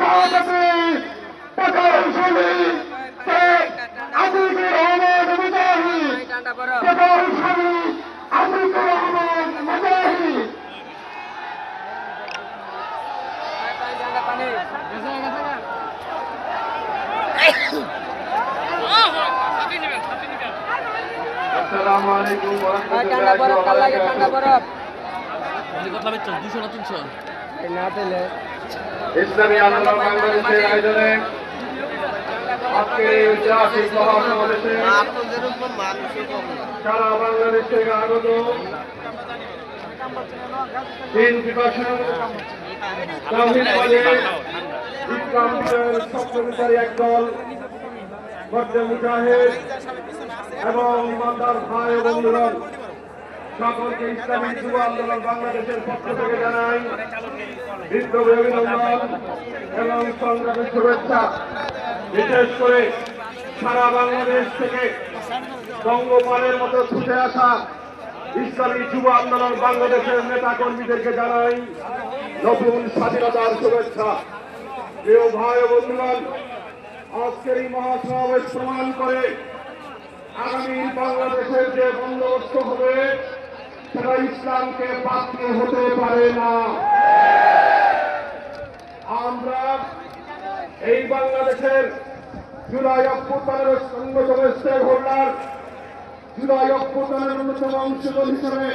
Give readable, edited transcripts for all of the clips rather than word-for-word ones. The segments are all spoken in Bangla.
সভাপতি টাকার শরীর আজিজুর রহমান মুজাহিদ, টাকার শরীর আজিজুর রহমান মুজাহিদ। আসসালামু আলাইকুম ওয়া রাহমাতুল্লাহি ওয়া বারাকাতুহু। ইসলামী আন্দোলন বাংলাদেশের আয়োজনে আজকের এই ঐতিহাসিক মহাসমাবেশে সারা বাংলাদেশ থেকে আগত দিন বিকাশন ইসলাম সপ্তমিকারী একদল বর্দে মুজাহিদ এবং ইমানদার ভাই ও বন্ধুগণ, সকলকে ইসলামী যুব আন্দোলন বাংলাদেশের পক্ষ থেকে জানাই বিপ্লবী অভিনন্দন এবং সংগ্রামী শুভেচ্ছা। বিশেষ করে সারা বাংলাদেশ থেকে বঙ্গপালের মতো ছুটে আসা ইসলামী যুব আন্দোলন বাংলাদেশের নেতা কর্মীদেরকে জানাই নতুন স্বাধীনতার শুভেচ্ছা। প্রিয় ভাই ও বন্ধুগণ, আজকের এই মহাসমাবেশ প্রমাণ করে আগামী বাংলাদেশের যে বন্দোবস্ত হবে সেটা ইসলামকে পাত্র হতে পারে না। আমরা এই বাংলাদেশের জুলাই অভ্যুত্থানের অন্যতম স্টেক হোল্ডার, জুলাই অভ্যুত্থানের অন্যতম অংশগ্রহণ হিসেবে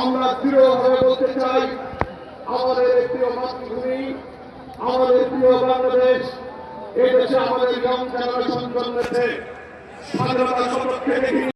আমরা দৃঢ়ভাবে বলতে চাই, আমাদের প্রিয় মাতৃভূমি, আমাদের প্রিয় বাংলাদেশ, এই দেশে আমাদের ইয়ং জেনারেশন জন্মেছে স্বাধীনতার সপক্ষে।